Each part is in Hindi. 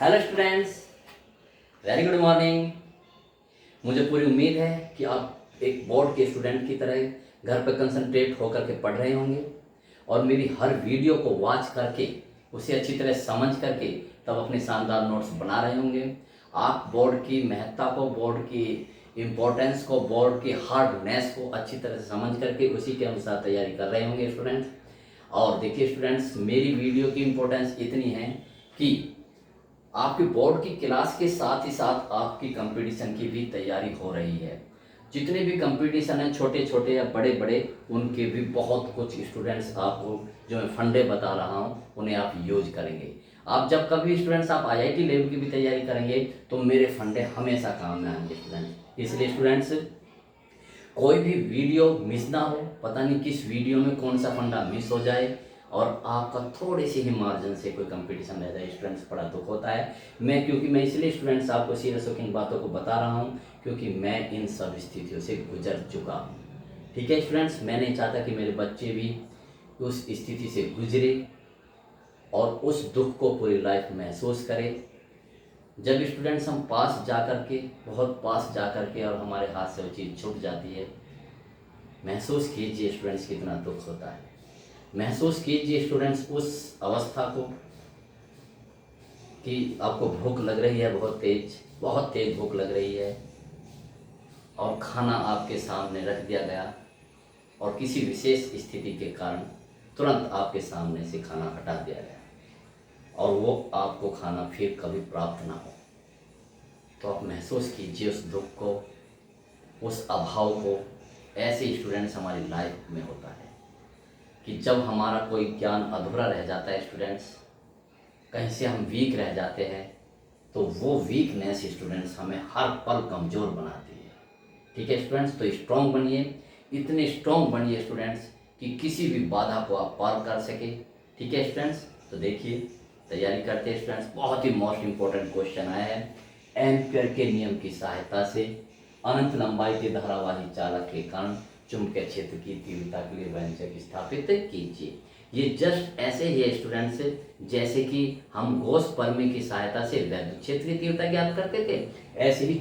Hello students, very good morning. मुझे पूरी उम्मीद है कि आप एक बोर्ड के स्टूडेंट की तरह घर पर कंसंट्रेट होकर के पढ़ रहे होंगे और मेरी हर वीडियो को वॉच करके उसे अच्छी तरह समझ करके तब अपने शानदार नोट्स बना रहे होंगे। आप बोर्ड की महत्ता को, बोर्ड की इम्पोर्टेंस को, बोर्ड की हार्डनेस को अच्छी तरह से समझ करके उसी के अनुसार तैयारी कर रहे होंगे स्टूडेंट्स। और देखिए स्टूडेंट्स, मेरी वीडियो की इम्पोर्टेंस इतनी है कि आपके बोर्ड की क्लास के साथ ही साथ आपकी कंपटीशन की भी तैयारी हो रही है। जितने भी कंपटीशन हैं, छोटे छोटे या बड़े बड़े, उनके भी बहुत कुछ स्टूडेंट्स आपको जो मैं फंडे बता रहा हूँ उन्हें आप यूज करेंगे। आप जब कभी स्टूडेंट्स आप आईआईटी लेवल की भी तैयारी करेंगे तो मेरे फंडे हमेशा काम में आएंगे स्टूडेंट्स। इसलिए स्टूडेंट्स, कोई भी वीडियो मिस ना हो। पता नहीं किस वीडियो में कौन सा फंडा मिस हो जाए और आपका थोड़े से ही मार्जिन से कोई कंपटीशन रह जाए स्टूडेंट्स, बड़ा दुख होता है। क्योंकि मैं इसलिए स्टूडेंट्स आपको सीरियस होकर इन बातों को बता रहा हूँ क्योंकि मैं इन सब स्थितियों से गुजर चुका हूँ। ठीक है स्टूडेंट्स, मैं नहीं चाहता कि मेरे बच्चे भी उस स्थिति से गुजरे और उस दुख को पूरी लाइफ महसूस करें। जब स्टूडेंट्स हम पास जा कर के, बहुत पास जा कर के और हमारे हाथ से वो चीज़ छूट जाती है, महसूस कीजिए स्टूडेंट्स कितना दुख होता है। महसूस कीजिए स्टूडेंट्स उस अवस्था को कि आपको भूख लग रही है, बहुत तेज भूख लग रही है और खाना आपके सामने रख दिया गया और किसी विशेष स्थिति के कारण तुरंत आपके सामने से खाना हटा दिया गया और वो आपको खाना फिर कभी प्राप्त ना हो। तो आप महसूस कीजिए उस दुख को, उस अभाव को। ऐसे स्टूडेंट्स हमारी लाइफ में होता है कि जब हमारा कोई ज्ञान अधूरा रह जाता है स्टूडेंट्स, कहीं से हम वीक रह जाते हैं, तो वो वीकनेस स्टूडेंट्स हमें हर पल कमज़ोर बनाती है। ठीक है स्टूडेंट्स, तो स्ट्रॉन्ग बनिए, इतने स्ट्रॉन्ग बनिए स्टूडेंट्स कि किसी भी बाधा को आप पार कर सके। ठीक है स्टूडेंट्स, तो देखिए तैयारी करते हैं स्टूडेंट्स। बहुत ही मोस्ट इंपॉर्टेंट क्वेश्चन आया है। एम्पियर के नियम की सहायता से अनंत लंबाई के धारावाही चालक के कारण चुंबकीय क्षेत्र की तीव्रता के लिए व्यंजक स्थापित कीजिए। ये जस्ट ऐसे ही है स्टूडेंट्स, जैसे कि हम गॉस प्रमेय की सहायता से विद्युत क्षेत्र की तीव्रता ज्ञात करते थे, ऐसे ही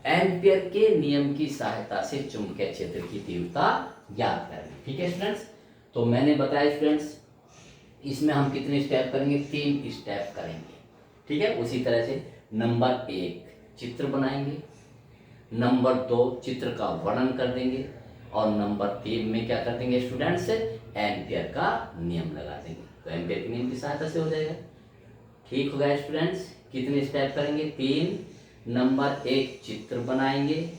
एम्पियर के नियम की सहायता से चुंबकीय क्षेत्र की तीव्रता ज्ञात करें। ठीक है स्टूडेंट्स, तो मैंने बताया स्टूडेंट्स इसमें हम कितने स्टेप करेंगे, 3 स्टेप करेंगे। ठीक है, उसी तरह से नंबर 1 चित्र बनाएंगे, नंबर 2 चित्र का वर्णन कर देंगे और नंबर 3 में क्या कर देंगे स्टूडेंट्स, एम्पियर का नियम लगा देंगे। तो एम्पियर के नियम की सहायता से हो जाएगा। ठीक हो गया स्टूडेंट्स, कितने स्टेप करेंगे, 3। नंबर 1 चित्र बनाएंगे,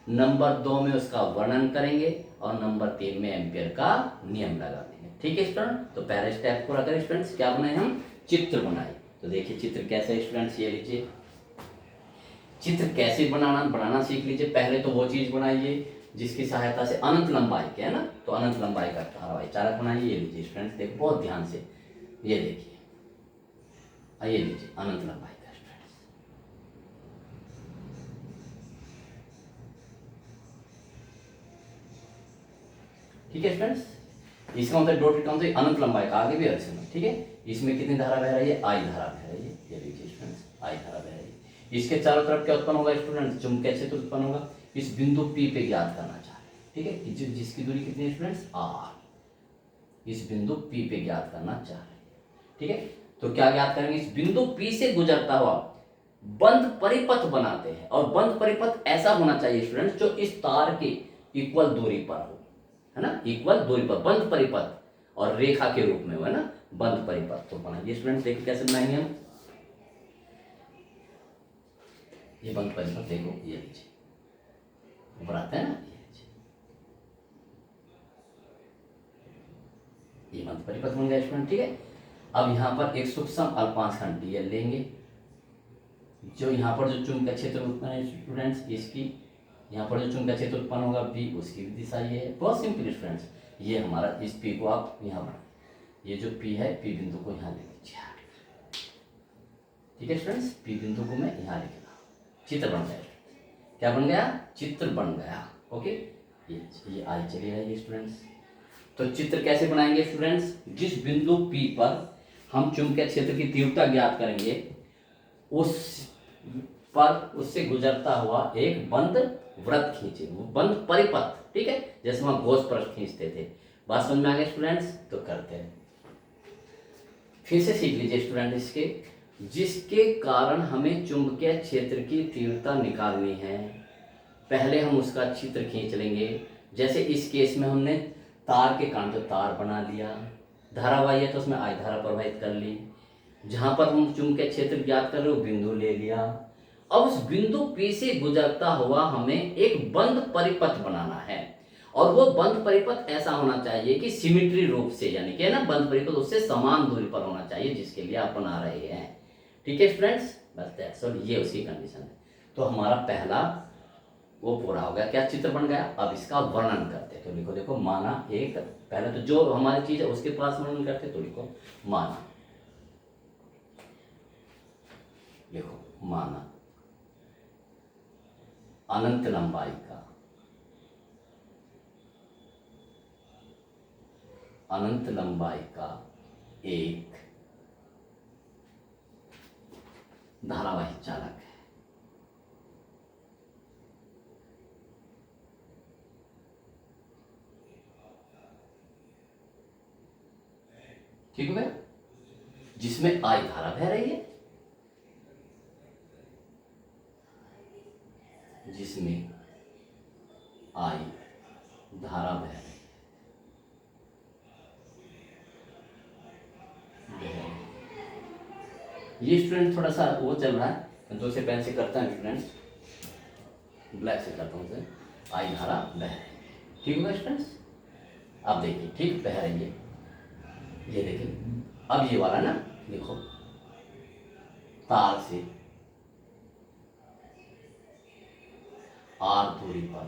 नंबर 2 में उसका वर्णन करेंगे और नंबर 3 में एम्पियर का नियम लगा देंगे। ठीक है स्टूडेंट, तो पहले स्टेप पूरा करें स्टूडेंट्स। क्या बनाए हम, चित्र बनाए। तो देखिए चित्र कैसे है स्टूडेंट्स, ये लीजिए चित्र कैसे बनाना सीख लीजिए। पहले तो वो चीज बनाइए जिसकी सहायता से अनंत लंबाई के, है ना, तो अनंत लंबाई का धारावाही चालक बनाइए। ये लीजिए स्टूडेंट्स, देखो बहुत ध्यान से, ये देखिए, ये लीजिए अनंत लंबाई का स्टूडेंट्स। ठीक है स्टूडेंट्स, इसका मतलब डॉटेड का मतलब अनंत लंबाई का, आगे भी अर्थ सुनो। ठीक है, इसमें कितनी धारा बह रही है, आई धारा बह रही है। ये लीजिए स्टूडेंट्स, आई धारा बह रही है। इसके चारों तरफ क्या उत्पन्न होगा स्टूडेंट्स, चुंबकीय क्षेत्र उत्पन्न होगा। इस बिंदु P पे ज्ञात करना चाह रहे हैं। ठीक है, जिसकी दूरी कितनी है स्टूडेंट्स, r। इस बिंदु P पे ज्ञात करना चाह रहे हैं। ठीक है, तो क्या ज्ञात करेंगे, इस बिंदु P से गुजरता हुआ बंद परिपथ बनाते हैं और बंद परिपथ ऐसा होना चाहिए स्टूडेंट्स जो इस तार के इक्वल दूरी पर हो, है ना, इक्वल दूरी पर बंद परिपथ और रेखा के रूप में हो, है ना, बंद परिपथ। तो बनाइए स्टूडेंट्स, देखिए कैसे बनाएंगे हम ये बंद परिपथ। देखो ये लीजिए ऊपर आता है ना, ये बंद परिपथ बन गया स्टूडेंट। ठीक है, अब यहाँ पर एक सूक्ष्म अल्पांशखंड डीएल लेंगे। जो यहाँ पर जो चुंबकीय क्षेत्र उत्पन्न है स्टूडेंट्स, इसकी यहाँ पर जो चुंबकीय क्षेत्र उत्पन्न होगा बी, उसकी भी दिशा ये है। बहुत सिंपल स्टूडेंट्स, ये हमारा इस पी को आप यहाँ पर, ये जो पी है, पी बिंदु को यहाँ ले लीजिए। ठीक है स्टूडेंट्स, पी बिंदु को मैं यहाँ लिख रहा हूँ, चित्र बन गया। क्या बन गया, चित्र बन गया। ओके, ये आई चली जाएगी स्टूडेंट्स। तो चित्र कैसे बनाएंगे स्टूडेंट्स, जिस बिंदु P पर हम चुंबकीय क्षेत्र की तीव्रता ज्ञात करेंगे उस पर उससे गुजरता हुआ एक बंद वृत्त खींचे, वो बंद परिपथ, ठीक है, जैसे हम घोष पृष्ठ खींचते थे। बात समझ में आ गई स्टूडेंट्स? तो करते हैं, फिर से सीख लीजिए स्टूडेंट इसके, जिसके कारण हमें चुंबकीय क्षेत्र की तीव्रता निकालनी है। पहले हम उसका चित्र खींच लेंगे। जैसे इस केस में हमने तार के कारण तो तार बना लिया, धारावाही है तो उसमें I धारा प्रवाहित कर ली। जहाँ पर हम चुंबकीय क्षेत्र ज्ञात कर रहे हो बिंदु ले लिया। अब उस बिंदु P से गुजरता हुआ हमें एक बंद परिपथ बनाना है, और वो बंद परिपथ ऐसा होना चाहिए कि सिमिट्री रूप से, यानी कि ना बंद परिपथ उससे समान दूरी पर होना चाहिए, जिसके लिए आप बना रहे हैं। ठीक है स्टूडेंट्स, बस दैट्स ऑल, ये उसकी कंडीशन है। तो हमारा पहला वो पूरा हो गया, क्या चित्र बन गया। अब इसका वर्णन करते हैं, तो लिखो, देखो माना एक, पहले तो जो हमारी चीज है उसके पास वर्णन करते हैं, तो लिखो माना, लिखो माना अनंत लंबाई का, अनंत लंबाई का एक धारावाही चालक है। ठीक है, जिसमें I धारा बह रही है, जिसमें I धारा बह रही है। ये स्टूडेंट थोड़ा सा वो चल रहा है, मैं दूसरे पेन से करता हूँ स्टूडेंट्स, ब्लैक से करता हूँ उसे। I धारा बह रही है, ठीक है स्टूडेंट्स। अब देखिए, ठीक बह रही है, ये देखिए। अब ये वाला ना लिखो, तार से R दूरी पर,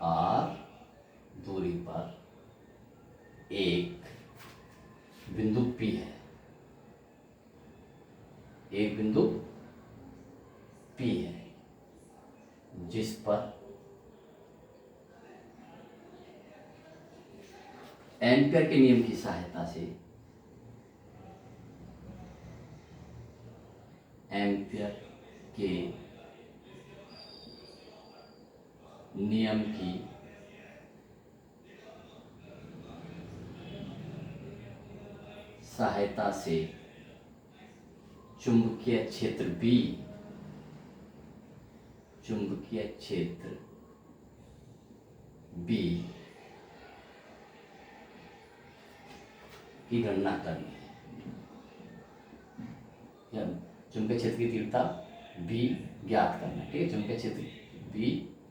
R दूरी पर एक बिंदु P है, एक बिंदु P है, जिस पर एम्पियर के नियम की सहायता से, एम्पियर के नियम की सहायता से चुंबकीय क्षेत्र B, चुंबकीय क्षेत्र B की गणना करनी है, या चुंबकीय क्षेत्र की तीव्रता B ज्ञात करना है। ठीक है, चुंबकीय क्षेत्र B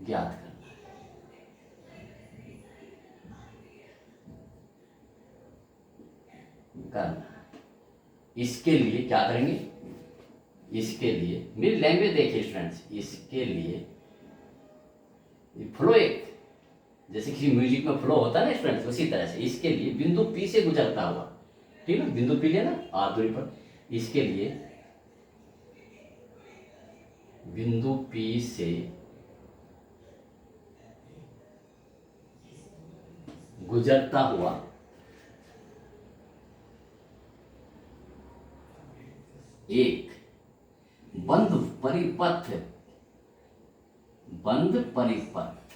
ज्ञात करना इसके लिए क्या करेंगे, इसके लिए मेरी लैंग्वेज देखिए स्टूडेंट्स, इसके लिए फ्लो, एक जैसे किसी म्यूजिक में फ्लो होता है ना स्टूडेंट्स, उसी तरह से इसके लिए बिंदु P से गुजरता हुआ, ठीक है, बिंदु P लेना R दूरी पर, इसके लिए बिंदु P से गुजरता हुआ एक बंद परिपथ, बंद परिपथ,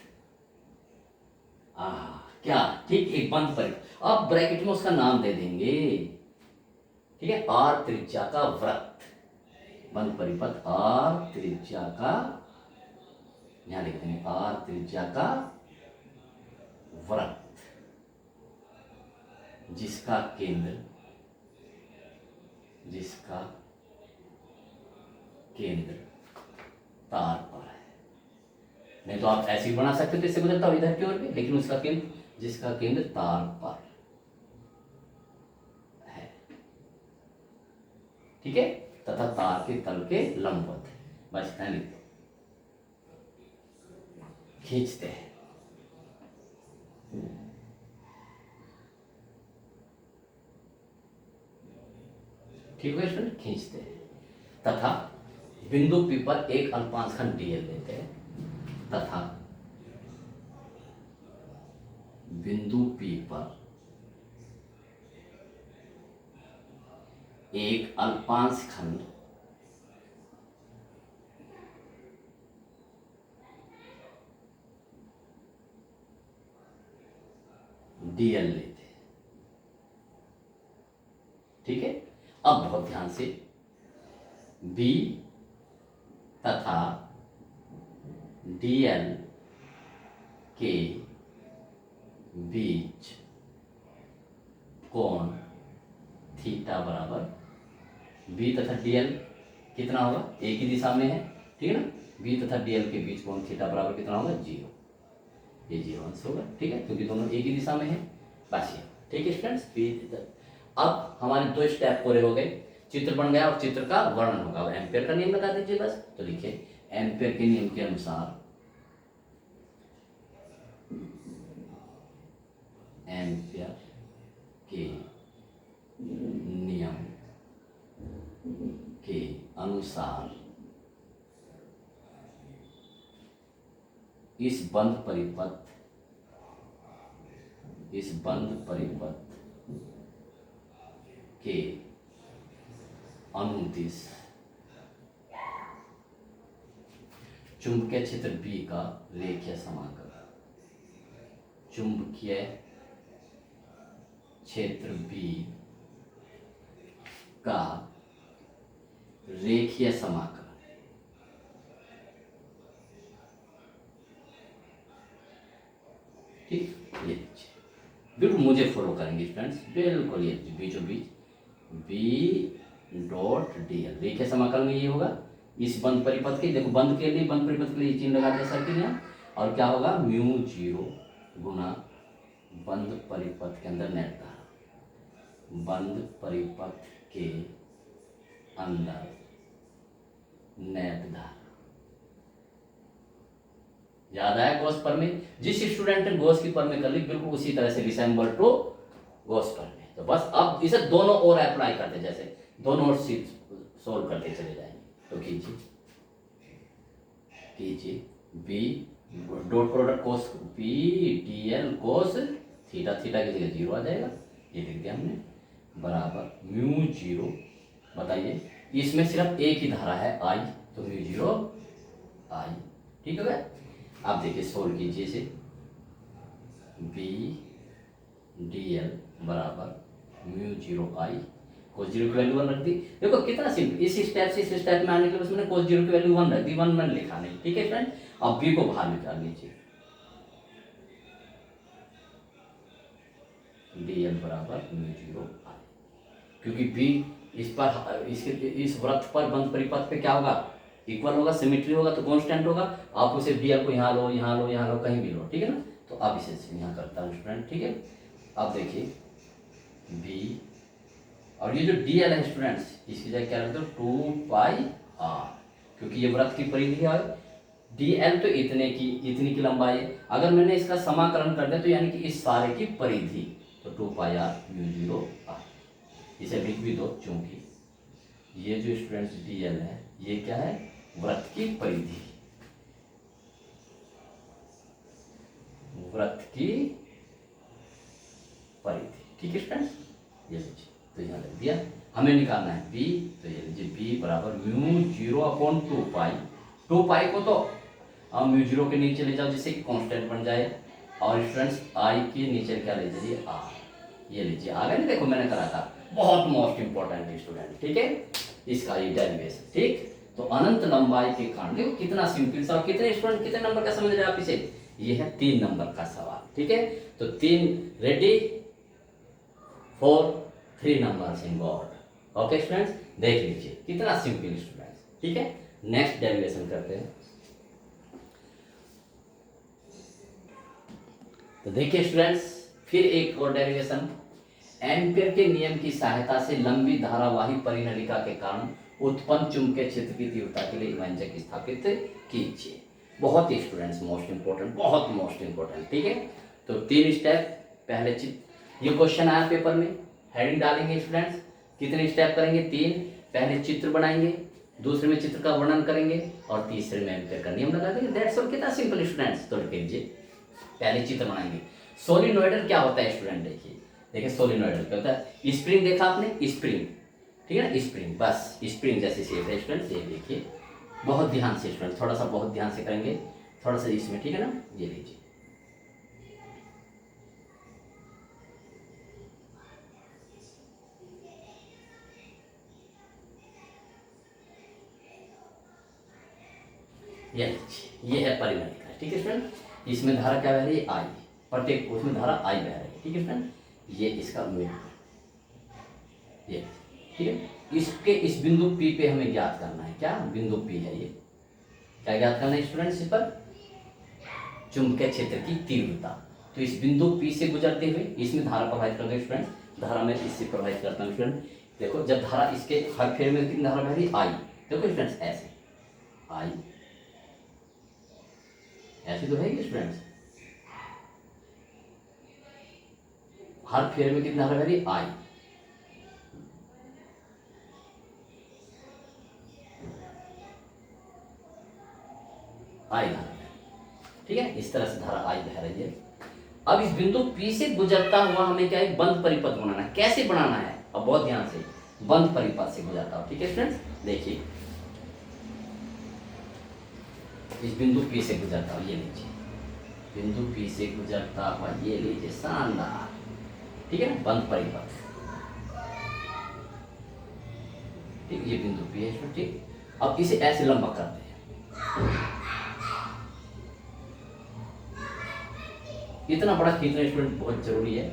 क्या, ठीक, एक बंद परिपथ। आप ब्रैकेट में उसका नाम दे देंगे, ठीक है, R त्रिज्या का वृत्त, बंद परिपथ R त्रिज्या का, यहां लिख देंगे R त्रिज्या का वृत्त, जिसका केंद्र, जिसका केंद्र तार पर है। नहीं तो आप ऐसे ही बना सकते थे, इससे गुजरता हो इधर की ओर भी, लेकिन उसका केंद्र, जिसका केंद्र तार पर है, ठीक है, तथा तार के तल के लंबवत है। बस इतना लिख दो, खींचते हैं, ठीक है स्टूडेंट, खींचते हैं, तथा बिंदु P पर एक अल्पांश खंड dl लेते हैं, तथा बिंदु P पर एक अल्पांश खंड डीएल लेते हैं। ठीक है, अब बहुत ध्यान से, बी तथा डीएल के बीच कोण थीटा बराबर, बी तथा डीएल कितना होगा, एक ही दिशा में है, ठीक है ना, बी तथा डीएल के बीच कोण थीटा बराबर कितना होगा, 0। ये 0 अंश होगा, ठीक है, क्योंकि दोनों एक ही दिशा में है, बस ये, ठीक है स्टूडेंट्स। अब हमारे 2 स्टेप पूरे हो गए, चित्र बन गया और चित्र का वर्णन होगा। अब एम्पेयर का नियम लगा दीजिए बस। तो लिखिए, एम्पेयर के नियम के अनुसार, एम्पेयर के नियम के अनुसार इस बंद परिपथ के अनुदिश चुंबकीय क्षेत्र B का रेखीय समाकल, चुंबकीय क्षेत्र B का रेखीय समाकल, ठीक, ये बिल्कुल मुझे फॉलो करेंगे स्टूडेंट्स, बिल्कुल ये बीचों बीच B डॉट डीएल रेखीय समाकल में ये होगा इस बंद परिपथ के, देखो बंद के लिए, बंद परिपथ के लिए चिन्ह लगा दिया सर्किल यहाँ, और क्या होगा, म्यू 0 गुना बंद परिपथ के अंदर नेट धारा, बंद परिपथ के अंदर नेट धारा। याद आया गॉस प्रमेय, जिस स्टूडेंट ने गॉस की प्रमेय कर ली बिल्कुल उसी तरह से रिसेंबल टू गॉस प्रमेय। तो बस अब इसे दोनों ओर अप्लाई करते, जैसे दोनों ओर सोल्व करते चले जाएंगे। तो कीजिए b dot product cos b dl cos theta, theta की जगह 0 आ जाएगा, ये लिख दिया हमने, बराबर म्यू 0, बताइए इसमें सिर्फ एक ही धारा है आई, तो म्यू 0 आई, ठीक है। आप देखिए सोल्व कीजिए इसे, बी डी एल बराबर म्यू 0 आई, कोस 0 की वैल्यू 1 रख दी। देखो कितना सिंपल, इस स्टेप से इस स्टेप में आने के लिए उसमें कोस 0 की वैल्यू 1 रख दी, 1 मैंने लिखा नहीं, ठीक है फ्रेंड। अब बी को बाहर निकाल लीजिए, डी एल बराबर म्यू 0 आई, क्योंकि बी इस पर इस वृत्त पर बंद परिपथ पे क्या होगा, इक्वल होगा, सिमेट्री होगा, तो कांस्टेंट होगा। आप उसे बी एल को यहाँ लो, यहाँ लो, यहाँ लो, कहीं भी लो, ठीक है ना। तो अब इसे यहाँ करता हूँ स्टूडेंट, ठीक है। अब देखिए बी और ये जो डी एल है स्टूडेंट्स, इसकी जगह क्या रख दो 2 पाई आर, क्योंकि ये वृत्त की परिधि है। डी एल तो इतनी की लंबाई है, अगर मैंने इसका समाकलन कर दिया तो यानी कि इस सारे की परिधि, तो 2 पाई आर म्यू 0 आर, इसे लिख भी दो, चूंकि ये जो स्टूडेंट्स डी एल है ये क्या है, वृत्त की परिधि, वृत्त की परिधि, ठीक है स्टूडेंट्स। ये लीजिए, तो यहाँ लिख दिया, हमें निकालना है बी, तो ये लीजिए बी बराबर म्यू 0/2 पाई, 2 पाई को तो आप म्यू 0 के नीचे ले जाओ जिससे कि कांस्टेंट बन जाए, और स्टूडेंट्स आई के नीचे क्या ले जाइए आर, ये लीजिए आ गया ना, देखो मैंने करा था, बहुत मोस्ट इंपॉर्टेंट स्टूडेंट, ठीक है, इसका ये डेरिवेशन, ठीक। तो अनंत लंबाई के कारण, देखो कितना सिंपल सा, कितने स्टूडेंट कितने नंबर का समझ रहे हैं आप इसे, ये है 3 नंबर का सवाल, ठीक है। तो 3 ready for 3 numbers in God, okay students, देख लीजिए कितना सिंपल स्टूडेंट्स, ठीक है। नेक्स्ट डेरिवेशन करते हैं। तो देखिए स्टूडेंट्स, फिर एक और डेरिवेशन, एम्पियर के नियम की सहायता से लंबी धारावाही परिनलिका के कारण उत्पन्न चुंबकीय क्षेत्र की तीव्रता के लिए व्यंजक स्थापित कीजिए। बहुत ही स्टूडेंट्स मोस्ट इंपोर्टेंट, बहुत मोस्ट इंपोर्टेंट, ठीक है। तो 3 स्टेप, पहले चित्र, ये क्वेश्चन आया पेपर में, हेडिंग डालेंगे स्टूडेंट्स, कितने स्टेप करेंगे, 3, पहले चित्र बनाएंगे, दूसरे में चित्र का वर्णन करेंगे, और तीसरे में एम्पियर का नियम लगा देंगे, दैट्स ऑल। कितना सिंपल स्टूडेंट्स, तो लिख लीजिए, पहले चित्र बनाएंगे। सोलिनॉइडल क्या होता है स्टूडेंट, देखिए सोलिनॉइडल क्या होता है, स्प्रिंग देखा आपने, स्प्रिंग, ठीक है ना, स्प्रिंग, बस स्प्रिंग जैसे शेप है स्टूडेंट, ये देखिए बहुत ध्यान से स्टूडेंट, थोड़ा सा बहुत ध्यान से करेंगे, थोड़ा सा इसमें, ठीक है ना, ये लीजिए ये लीजिए, ये है परिनलिका। ठीक है स्टूडेंट, इसमें धारा क्या बह रही है, आई, प्रत्येक उसमें धारा आई बह रही है। ठीक है स्टूडेंट, ये इसका मीन, ये ठीक है। इसके इस बिंदु P पे हमें ज्ञात करना है, क्या बिंदु P है ये, क्या ज्ञात करना है स्टूडेंट्स, इस पर चुंबकीय क्षेत्र की तीव्रता। तो इस बिंदु P से गुजरते हुए इसमें धारा प्रवाहित करते हैं स्टूडेंट, धारा में इससे प्रवाहित करता हूँ स्टूडेंट। देखो जब धारा इसके हर फेर में कितनी धारा बह रही, आई। देखो स्टूडेंट्स ऐसे आई, ऐसे तो है स्टूडेंट्स, हर फेर में कितनी धारा बह रही, आई। आई धारा, ठीक है, इस तरह से धारा आई बह रही है। अब इस बिंदु P से गुजरता हुआ हमें क्या है, बंद परिपथ बनाना है। कैसे बनाना है, अब बहुत ध्यान से, बंद परिपथ से गुजरता हुआ। ठीक है स्टूडेंट्स, देखिए इस बिंदु P से गुजरता हुआ, ये लीजिए, बिंदु P से गुजरता हुआ, ये लीजिए, शानदार। ठीक है ना, बंद परिपथ, ठीक, ये बिंदु P है स्टूडेंट। ठीक, अब इसे ऐसे लंबा करते हैं, इतना बड़ा खींचना स्टूडेंट बहुत जरूरी है।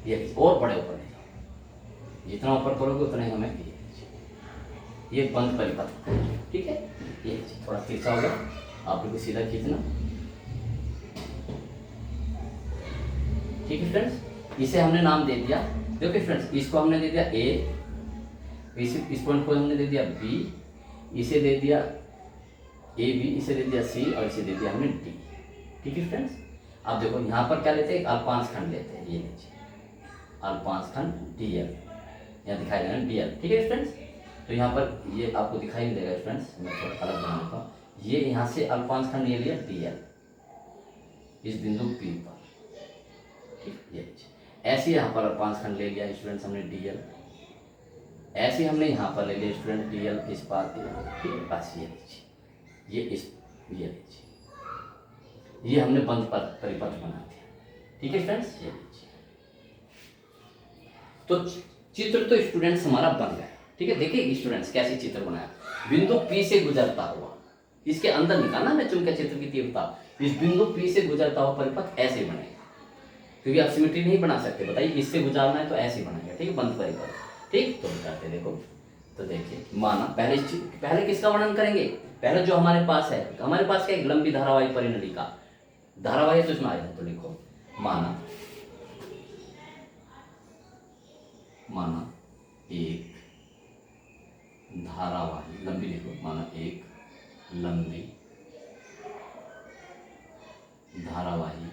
ये और बड़े ऊपर ले जाओ, जितना ऊपर करोगे उतना ही हमें ये बंद परिपथ। ठीक है, ये थोड़ा तिरछा होगा, आप लोग सीधा खींचना। ठीक है फ्रेंड्स, इसे हमने नाम दे दिया, देखो फ्रेंड्स, इसको हमने दे दिया ए, इस पॉइंट को हमने दे दिया बी, इसे दे दिया ए बी, इसे दे दिया सी, और इसे दे दिया हमने डी। ठीक है फ्रेंड्स, अब देखो यहाँ पर क्या लेते हैं, एक अल्पांश खंड लेते हैं, ये लीजिए अल्पांश खंड डी एल, यहाँ दिखाई दे रहा है डी एल। ठीक है फ्रेंड्स, तो यहाँ पर ये आपको दिखाई नहीं देगा फ्रेंड्स, मैं थोड़ा अलग बना देता हूँ। ये यहाँ से अल्पांश खंड ये लिया डी एल, इस बिंदु P पर। ठीक, ये लीजिए, ऐसे यहाँ पर अल्पांश खंड ले लिया स्टूडेंट्स हमने डी एल, ऐसे हमने यहाँ पर ले लिया स्टूडेंट डी एल इस बात। ठीक है, बस ये लीजिए, ये इस, ये लीजिए, ये हमने बंद परिपथ बना दिया। ठीक है स्टूडेंट्स, ये लीजिए, तो चित्र तो स्टूडेंट्स हमारा बन गया। ठीक है, देखिए स्टूडेंट्स कैसे चित्र बनाया, बिंदु P से गुजरता हुआ, इसके अंदर निकालना है चुंबकीय क्षेत्र की तीव्रता, इस बिंदु P से गुजरता हुआ परिपथ ऐसे बनेगा, क्योंकि आप सिमेट्री नहीं बना सकते, बताइए इससे गुजारना है तो ऐसे बनेगा। ठीक है, बंद परिपथ। ठीक, तो बताते देखो, तो देखिए माना पहले किसका वर्णन करेंगे, पहले जो हमारे पास है, हमारे पास क्या है, लंबी धारावाही परिनलिका, धारावाही तो इसमें आएगा, तो लिखो माना एक धारावाही, लंबी लिखो, माना एक लंबी धारावाही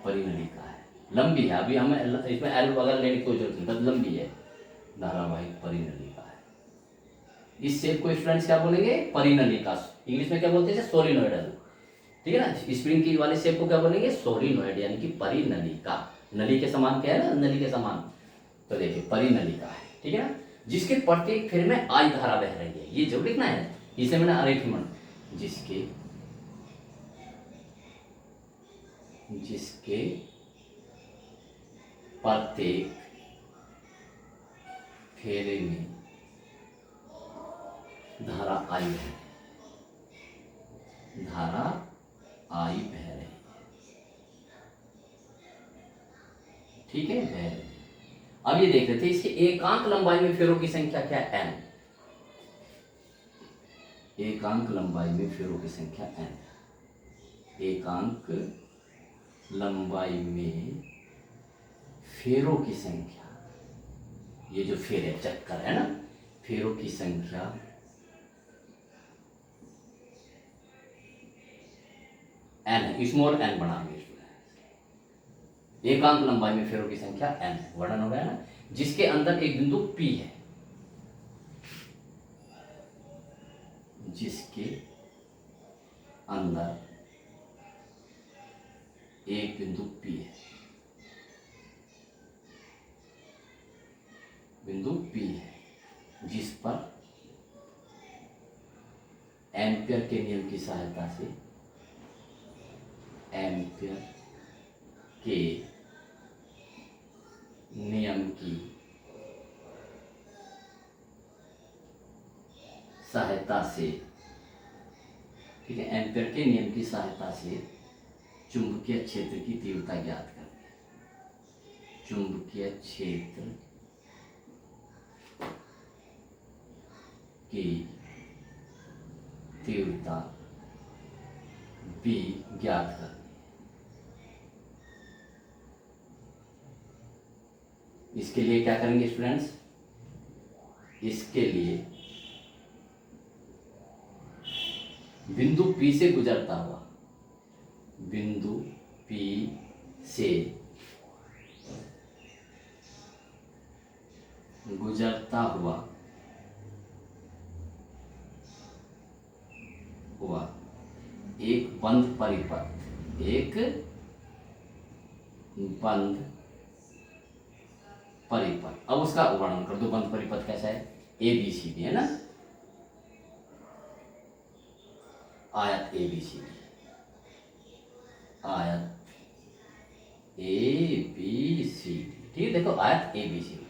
परिनलिका है, लंबी है, अभी हमें इसमें एल वगैरह लेने की कोई जरूरत नहीं, बस लंबी है, धारावाही परिनलिका है। इस शेप को स्टूडेंट्स क्या बोलेंगे, परिनलिका, इंग्लिश में क्या बोलते हैं, सोलिनोइडल। ठीक है ना, स्प्रिंग की वाले शेप को क्या बोलेंगे, सोलिनोइड, यानी कि परिनलिका, नली के समान, क्या है ना, नली के समान। तो देखिए परिनलिका है, ठीक है ना, जिसके प्रत्येक फेर में आई धारा बह रही है, ये जरूर लिखना है, इसे मैंने अरेखमन, जिसके प्रत्येक फेरे में धारा आई है, धारा आई बह रही है। ठीक है, बह रही है। अब ये देख रहे थे, इसके एकांक लंबाई में फेरों की संख्या क्या है, n, एकांक लंबाई में फेरों की संख्या n, एकांक लंबाई में फेरों की संख्या, ये जो फेर है, चक्कर है ना, फेरों की संख्या n है, स्मॉल n बनाएंगे, एकांक लंबाई में फेरों की संख्या n, वर्णन हो गया ना, जिसके अंदर एक बिंदु P है, जिसके अंदर एक बिंदु P है, बिंदु P है, जिस पर एम्पियर के नियम की सहायता से, एम्पियर के नियम की सहायता से, ठीक है, एम्पियर के नियम की सहायता से चुंबकीय क्षेत्र की तीव्रता ज्ञात करें। चुंबकीय क्षेत्र की तीव्रता B ज्ञात करें। इसके लिए क्या करेंगे स्टूडेंट्स? इसके लिए बिंदु P से गुजरता हुआ, बिंदु P से गुजरता हुआ एक बंद परिपथ, एक बंद परिपथ। अब उसका वर्णन कर दो। बंद परिपथ कैसा है? ABCD है ना, आयत ABCD, आयत ABCD, ठीक है। देखो आयत ABCD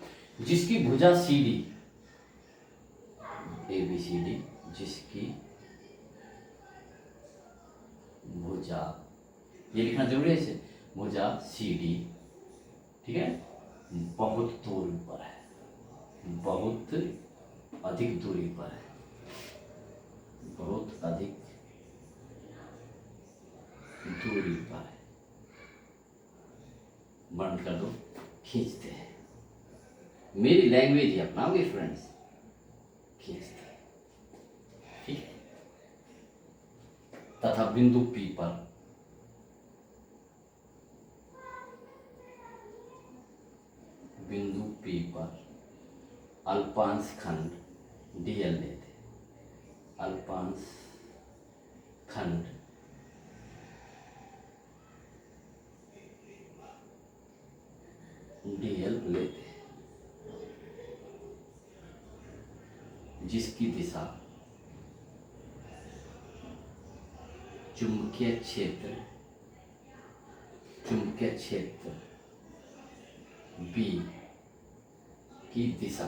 जिसकी भुजा CD, ABCD जिसकी भुजा, ये लिखना जरूरी है इसे, भुजा CD, ठीक है, बहुत दूरी पर है, बहुत अधिक दूरी पर है, बहुत अधिक दूरी पर है। बंद कर दो, खींचते हैं। मेरी लैंग्वेज ही अपनाओगे फ्रेंड्स, खींचते हैं, ठीक है। तथा बिंदु P पर अल्पांश खंड DL लेते, अल्पांश खंड DL लेते, जिसकी दिशा चुंबकीय क्षेत्र B की दिशा,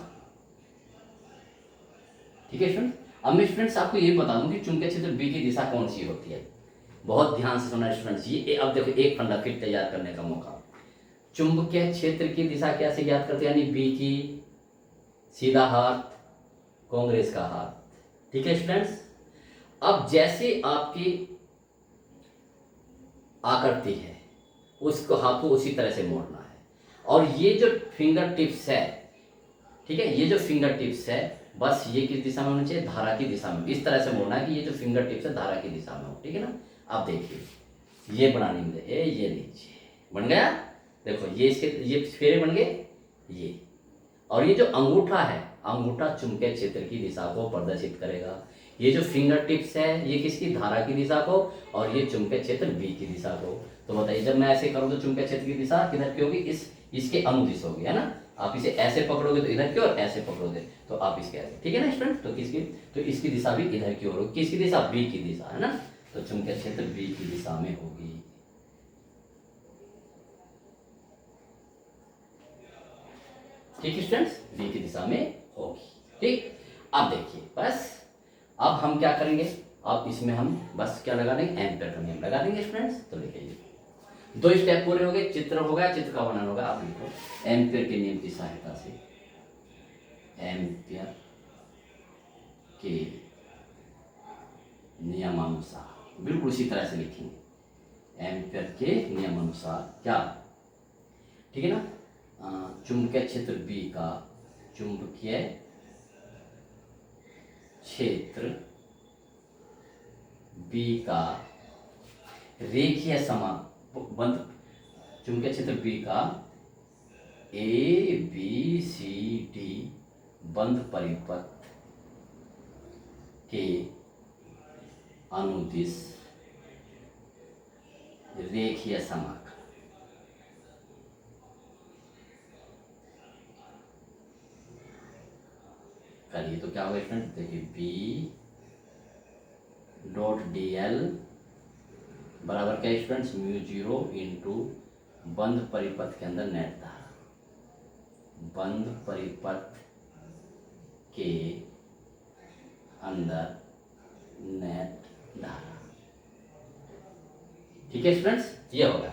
ठीक है स्टूडेंट। अब मैं स्टूडेंट्स आपको ये बता दूं कि चुंबकीय क्षेत्र B की दिशा कौन सी होती है। बहुत ध्यान से सुनना स्टूडेंट्स। ये अब देखो एक फंडा फिर तैयार करने का मौका। चुंबकीय क्षेत्र की दिशा कैसे ज्ञात करते हैं? यानी B की सीधा हाथ, कांग्रेस का हाथ, ठीक है स्टूडेंट्स। अब जैसे आपकी आकृति है, उसको हाथ को उसी तरह से मोड़ना है। और ये जो फिंगर टिप्स है, ठीक है, ये जो फिंगर टिप्स है, बस ये किस दिशा में होना चाहिए? धारा की दिशा में। इस तरह से मोड़ना है कि ये जो फिंगर टिप्स है धारा की दिशा में हो, ठीक है ना। अब देखिए ये बनाने में ये लीजिए, बन गया। देखो ये इसके ये फेरे बन गए ये, और ये जो अंगूठा है, अंगूठा चुंबकीय क्षेत्र की दिशा को प्रदर्शित करेगा। ये जो फिंगर टिप्स है ये किसकी? धारा की दिशा को, और ये चुंबकीय क्षेत्र B की दिशा को। तो बताइए जब मैं ऐसे करूँ तो चुंबकीय क्षेत्र की दिशा किधर की होगी? इसके अनुदिश होगी, है ना। आप इसे ऐसे पकड़ोगे तो इधर की, और ऐसे पकड़ोगे तो आप इसके ऐसे, ठीक है ना स्टूडेंट। तो इसकी दिशा भी इधर की ओर होगी। किसकी दिशा? B की दिशा, है ना। तो चुंबकीय क्षेत्र B की दिशा में होगी, ठीक है स्टूडेंट्स, B की दिशा में होगी, ठीक। अब देखिए बस, अब हम क्या करेंगे? अब इसमें हम बस क्या लगा देंगे? एम्पियर का नियम लगा देंगे स्टूडेंट्स। तो लिखिए 2 स्टेप पूरे हो गए। चित्र होगा, चित्र का वर्णन होगा। आप लिखो एम्पियर के नियम की सहायता से, एम्पियर के नियमानुसार, बिल्कुल उसी तरह से लिखेंगे। एम्पियर के नियमानुसार क्या, ठीक है ना। चुंबकीय क्षेत्र B का, चुंबकीय क्षेत्र B का रेखीय बंद, चुंबकीय क्षेत्र B का ABCD बंद परिपथ के अनुदिश रेखीय समाकल, करिए तो क्या होगा स्टूडेंट? देखिए B डॉट DL बराबर क्या स्टूडेंट्स? म्यू 0 इंटू बंद परिपथ के अंदर नेट धारा, बंद परिपथ के अंदर नेट धारा। ठीक है स्टूडेंट्स, ये होगा।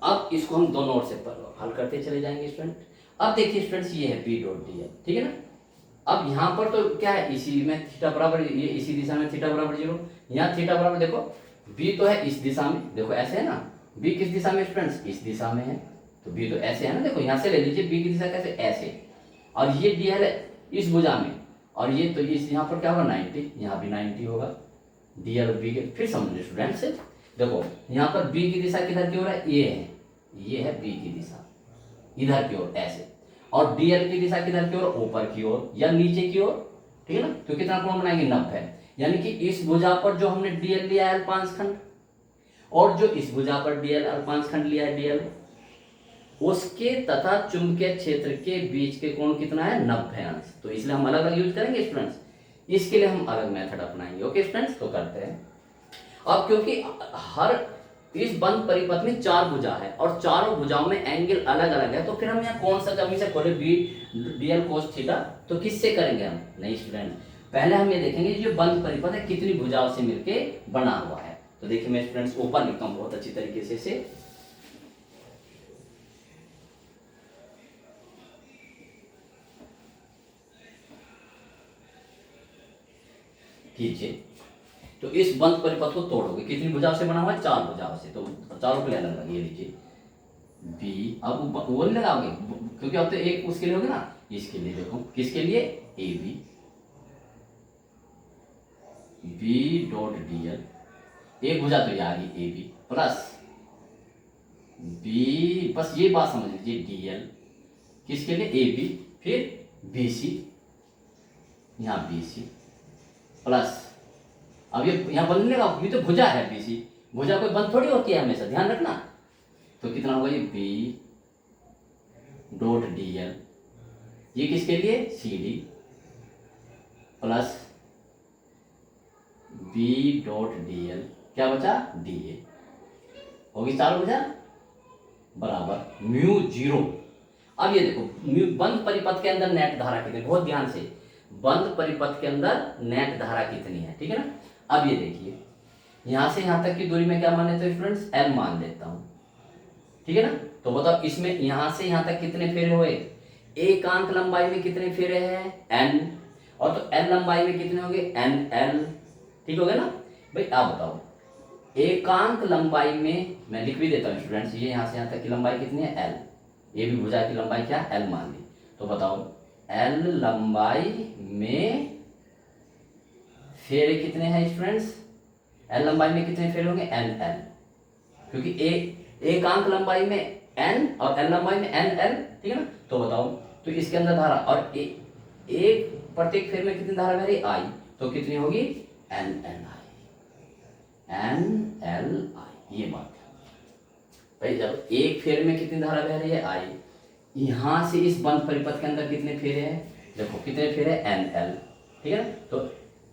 अब इसको हम दोनों ओर से हल करते चले जाएंगे स्टूडेंट। अब देखिए स्टूडेंट्स, ये है बी डॉट डी एल, ठीक है ना। अब यहाँ पर तो क्या है, इसी में थीटा बराबर, ये इसी दिशा में थीटा बराबर 0, यहाँ थीटा बराबर देखो बी तो है इस दिशा में, देखो ऐसे है ना, बी किस दिशा में स्टूडेंट्स, इस दिशा में है, तो बी तो ऐसे है ना, देखो यहाँ से ले लीजिए, बी की दिशा कैसे, ऐसे, और ये डी एल है इस भुजा में, और ये तो इस यहाँ पर क्या होगा 90, यहाँ भी 90 होगा, डी एल बी के। फिर समझिए स्टूडेंट्स, देखो यहाँ पर बी की दिशा किधर की ओर है, ये है बी की दिशा इधर की ओर ऐसे, और डीएल की दिशा किधर की ओर, ऊपर की ओर या नीचे की ओर, ठीक है ना। तो कितना कोण बनाएंगे, 90, यानी कि इस भुजा पर जो हमने डीएल लिया है अल्पांश खंड, और जो इस भुजा पर डीएल अल्पांश खंड लिया है डीएल, उसके तथा चुंबकीय क्षेत्र के बीच के कोण कितना है, 90 अंश। तो इसलिए हम अलग अलग यूज करेंगे स्टूडेंट्स, इसके लिए हम अलग मेथड अपनाएंगे। ओके स्टूडेंट्स, तो करते हैं। अब क्योंकि हर इस बंद परिपथ में 4 भुजा है और चारों भुजाओं में एंगल अलग अलग है, तो फिर हम यहाँ कौन सा जब से खोले बी डीएल कोस थीटा, तो किससे करेंगे हम, नहीं स्टूडेंट, पहले हम ये देखेंगे जो बंद परिपथ है कितनी भुजाओं से मिलके बना हुआ है। तो देखिए मैं स्टूडेंट्स ऊपर लिखता हूँ बहुत अच्छी तरीके से कीजिए। तो इस बंद परिपथ को तोड़ोगे, कितनी भुजाओं से बना हुआ है, 4 भुजाओं से, तो चारों को अलग अलग ये लीजिए बी, अब वो नहीं लगाओगे क्योंकि अब तो एक उसके लिए होगा ना, इसके लिए देखो किसके लिए, a b, b dot d l, एक भुजा तो यार ए बी प्लस बी, बस ये बात समझ लीजिए डी एल किसके लिए, ए बी, फिर बी सी, यहाँ बी सी प्लस, अब ये यहाँ बंद नहीं लगा, ये तो भुजा है बीसी, भुजा कोई बंद थोड़ी होती है हमेशा, ध्यान रखना। तो कितना होगा ये बी डॉट डी एल, ये किसके लिए, c d plus b dot d l, क्या बचा, डी ए, होगी 4 भुजा बराबर म्यू 0। अब ये देखो बंद परिपथ के अंदर नेट धारा कितनी, बहुत ध्यान से, बंद परिपथ के अंदर नेट धारा कितनी है, ठीक है ना। अब ये देखिए यहां से यहां तक की दूरी में क्या मान लेते हो स्टूडेंट्स, एल मान लेता हूं, ठीक है ना। तो बताओ इसमें यहां से यहां तक कितने फेरे हुए, एकांक लंबाई में कितने फेरे हैं, एन, और तो एल लंबाई में कितने होंगे, एन एल, ठीक हो गया ना भाई। आप बताओ एकांक लंबाई में, मैं लिख भी देता हूं स्टूडेंट्स, ये यहां से यहां तक की लंबाई कितनी है, एल, ये भी भुजा की लंबाई क्या, एल मान ली। तो बताओ एल लंबाई में फेरे कितने हैं स्टूडेंट्स, एल लंबाई में कितने फेरे होंगे, एन एल, क्योंकि एकांक लंबाई में एन और एल लंबाई में एन एल, ठीक है ना। तो बताओ, तो इसके अंदर धारा, और एक प्रत्येक फेर में कितनी धारा बह रही, आई, तो कितनी होगी, n l i, n l i, ये बात है भाई। जब एक फेर में कितनी धारा बह रही है, आई, यहां से इस बंद परिपथ के अंदर कितने फेरे हैं, देखो कितने फेरे, एन एल, ठीक है ना। तो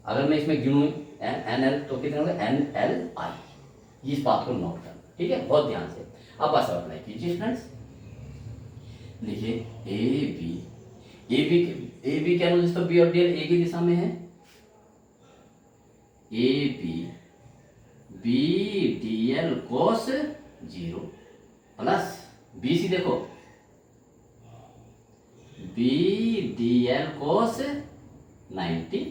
अगर मैं इसमें गिनूं एन एल तो कितने होंगे, एन एल आई, इस बात को नोट करना, ठीक है, बहुत ध्यान से। अब बस अप्लाई कीजिए फ्रेंड्स, देखिए ए बी क्या दोस्तों, बी और डी एल ए की दिशा में है, a b d l cos 0 plus b c, देखो b d l cos 90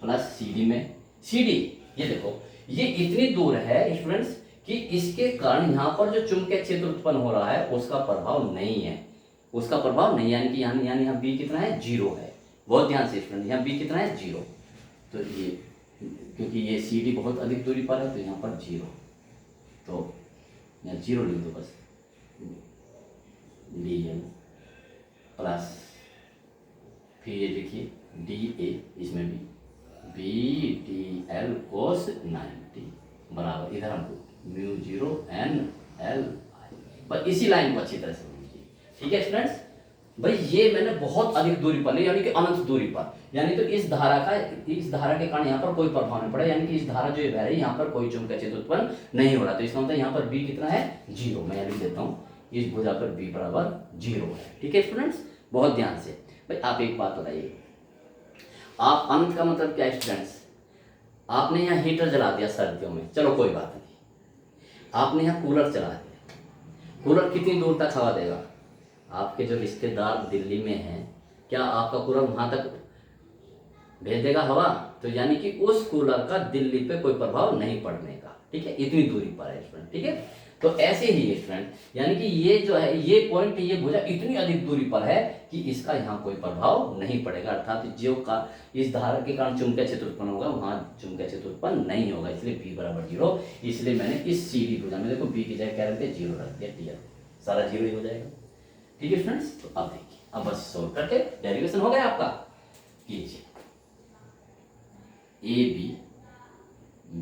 plus c d में, सी डी ये देखो ये इतनी दूर है स्टूडेंट्स कि इसके कारण यहाँ पर जो चुंबकीय क्षेत्र उत्पन्न हो रहा है उसका प्रभाव नहीं है, उसका प्रभाव नहीं, यानी कि यहाँ बी कितना है, 0 है। बहुत ध्यान से स्टूडेंट, यहाँ बी कितना है, 0, तो ये क्योंकि ये सी डी बहुत अधिक दूरी पर है तो यहाँ पर 0, तो यहाँ 0 लिख दो बस, डी एल प्लस, फिर ये देखिए डी ए, इसमें भी बी डी एल कोस 90 बराबर, इधर हमको म्यू 0 एन एल आई, बस इसी लाइन को अच्छी तरह से समझिए, ठीक है स्टूडेंट्स। भाई ये मैंने बहुत अधिक दूरी पर ली, यानी कि अनंत दूरी पर, यानी तो इस धारा के कारण यहाँ पर कोई प्रभाव नहीं पड़ा, यानी कि इस धारा जो बह रही है यहाँ पर कोई चुंबकीय क्षेत्र उत्पन्न नहीं हो रहा, तो इसका मतलब यहाँ पर बी कितना है, 0, मैं लिख देता हूँ, इस भुजा पर b बराबर 0 है। ठीक है स्टूडेंट्स, बहुत ध्यान से। भाई आप एक बात बताइए, आप अनंत का मतलब क्या है स्टूडेंट्स? आपने यहाँ हीटर जला दिया सर्दियों में, चलो कोई बात नहीं, आपने यहाँ कूलर चला दिया, कूलर कितनी दूर तक हवा देगा? आपके जो रिश्तेदार दिल्ली में हैं, क्या आपका कूलर वहाँ तक भेज देगा हवा? तो यानी कि उस कूलर का दिल्ली पे कोई प्रभाव नहीं पड़ने का। ठीक है, इतनी दूरी पर है स्टूडेंट। ठीक है, तो ऐसे ही स्टूडेंट, यानी कि ये जो है, ये पॉइंट, ये भुजा इतनी अधिक दूरी पर है कि इसका यहाँ कोई प्रभाव नहीं पड़ेगा, अर्थात जो का इस धारा के कारण चुंबकीय क्षेत्र उत्पन्न होगा, वहाँ चुंबकीय क्षेत्र उत्पन्न नहीं होगा, इसलिए b बराबर 0। इसलिए मैंने इस सीधी भुजा में देखो b की जगह क्या रख दिया, 0 रख दिया, क्लियर, सारा 0 ही हो जाएगा। ठीक है स्टूडेंट्स, तो अब देखिए, अब बस सोल्व करके डेरिवेशन हो गया आपका, कीजिए। ए बी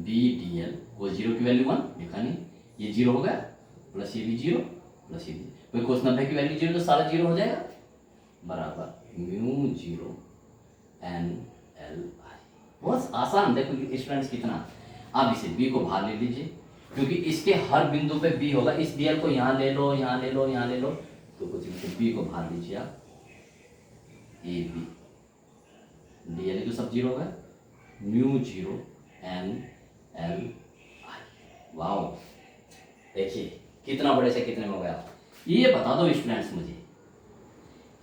डी एल को 0 की वैल्यू 1 लिखा नहीं, ये 0 हो गया, प्लस ये भी 0 प्लस ये भी, कोई cos 90 की वैल्यू 0 तो सारा 0 हो जाएगा, बराबर म्यू 0 एन एल आई। बहुत आसान, देखो स्टूडेंट्स कितना। आप इसे b को बाहर ले लीजिए, क्योंकि इसके हर बिंदु पे b होगा, इस dl को यहाँ ले लो, यहाँ ले लो, यहाँ ले लो, तो कुछ b को बाहर लीजिए आप, ए बी dl तो सब 0 होगा, mu 0 n l i. Wow, देखिए कितना बड़े से कितने में हो गया। ये बता दो स्टूडेंट्स मुझे,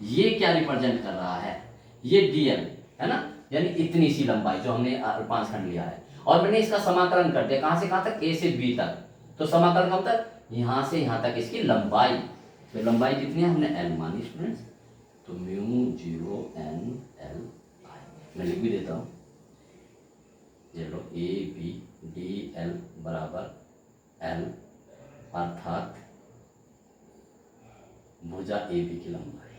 ये क्या रिप्रेजेंट कर रहा है? ये dl है ना, यानी इतनी सी लंबाई जो हमने पांच खंड लिया है, और मैंने इसका समाकलन कर दिया, कहां से कहां तक, a से b तक। तो समाकलन कब तक, यहां से यहां तक इसकी लंबाई। तो लंबाई कितनी है, हमने l मानी स्टूडेंट्स, तो म्यू 0 एन एल आई। मैं लिख भी देता हूं, चलो ए बी डी एल बराबर एल, अर्थात भुजा ए बी की लंबाई,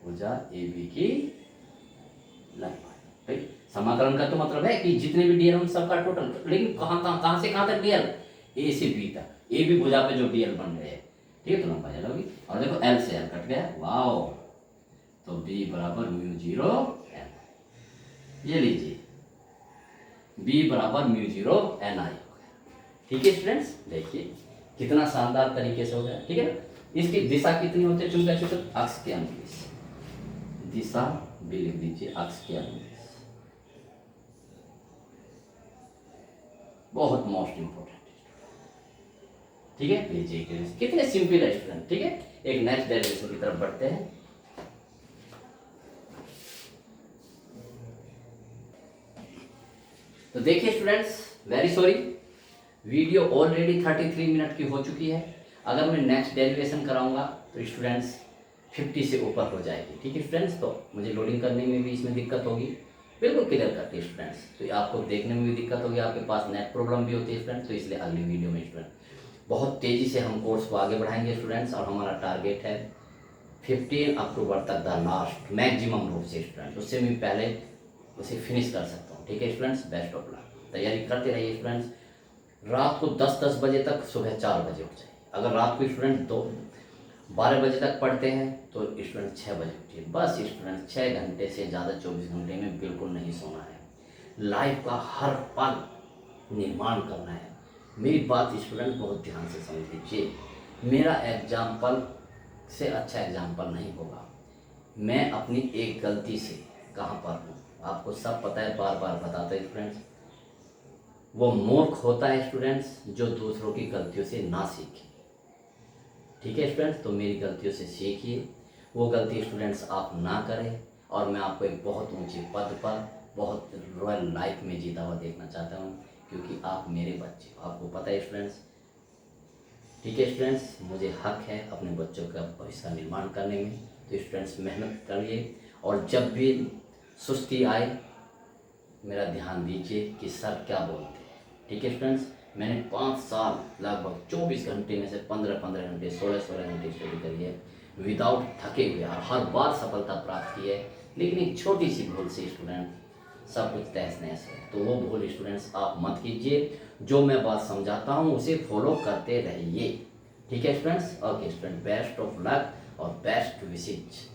भुजा ए बी की लंबाई। समाकलन का तो मतलब है कि जितने भी डीएल उन सबका टोटल, लेकिन कहां से कहां तक डीएल, ए से बी तक, ए बी भुजा पे जो डीएल बन रहे हैं। ठीक है, तो लंबाई अलग होगी, और देखो एल से एल कट गया, वाओ, तो बी बराबर म्यू 0 एन, ये लीजिए b बराबर म्यू 0 एन आई हो गया। ठीक है स्टूडेंट्स, देखिए कितना शानदार तरीके से हो गया। ठीक है ना, इसकी दिशा कितनी होती है चुंबकीय क्षेत्र, अक्ष के अनुदिश, दिशा भी लिख दीजिए, अक्ष के अनुदिश, बहुत मोस्ट इंपोर्टेंट। ठीक है, लीजिए कितने सिंपल है स्टूडेंट। ठीक है, एक नेक्स्ट डेरिवेशन की तरफ बढ़ते हैं। तो देखिए students, very sorry, video already 33 minute की हो चुकी है। अगर मैं नेक्स्ट डेरिवेशन कराऊंगा तो स्टूडेंट्स 50 से ऊपर हो जाएगी। ठीक है स्टूडेंट्स, तो मुझे लोडिंग करने में भी इसमें दिक्कत होगी, बिल्कुल क्लियर करती है स्टूडेंट्स। तो आपको देखने में भी दिक्कत होगी, आपके पास नेट प्रॉब्लम भी होती है स्टूडेंट्स, तो इसलिए अगली वीडियो में स्टूडेंट बहुत तेज़ी से हम कोर्स को आगे बढ़ाएंगे स्टूडेंट्स, और हमारा टारगेट है 15 अक्टूबर तक द लास्ट मैक्सिमम रूप से स्टूडेंट्स, उससे मैं पहले उसे फिनिश कर सकता हूँ। ठीक है स्टूडेंट्स, बेस्ट ऑफ लक, तैयारी करते रहिए स्टूडेंट्स। रात को 10 बजे तक, सुबह 4 बजे उठ जाइए। अगर रात को स्टूडेंट 12 बजे तक पढ़ते हैं तो स्टूडेंट 6 बजे उठिए। बस स्टूडेंट 6 घंटे से ज़्यादा 24 घंटे में बिल्कुल नहीं सोना है, लाइफ का हर पल निर्माण करना है। मेरी बात स्टूडेंट बहुत ध्यान से समझ लीजिए, मेरा एग्जाम्पल से अच्छा एग्जाम्पल नहीं होगा। मैं अपनी एक गलती से कहाँ पर हूँ आपको सब पता है, बार बार बताते हैं स्टूडेंट्स। वो मूर्ख होता है स्टूडेंट्स जो दूसरों की गलतियों से ना सीखे। ठीक है स्टूडेंट्स, तो मेरी गलतियों से सीखिए, वो गलती स्टूडेंट्स आप ना करें, और मैं आपको एक बहुत ऊंचे पद पर, बहुत रॉयल लाइफ में जीता हुआ देखना चाहता हूँ, क्योंकि आप मेरे बच्चे, आपको पता है स्टूडेंट्स। ठीक है स्टूडेंट्स, मुझे हक है अपने बच्चों का भविष्य का निर्माण करने में, तो स्टूडेंट्स मेहनत करिए, और जब भी सुस्ती आए मेरा ध्यान दीजिए कि सर क्या बोलते हैं। ठीक है स्टूडेंट्स, मैंने 5 साल लगभग 24 घंटे में से 15-15 घंटे, 16-16 घंटे स्टडी करी है विदाउट थके हुए, और हर बार सफलता प्राप्त की है। लेकिन एक छोटी सी भूल से स्टूडेंट सब कुछ तहस नहस है, तो वो भूल स्टूडेंट्स आप मत कीजिए। जो मैं बात समझाता हूँ उसे फॉलो करते रहिए। ठीक है students, okay student, best of luck और बेस्ट विशेज।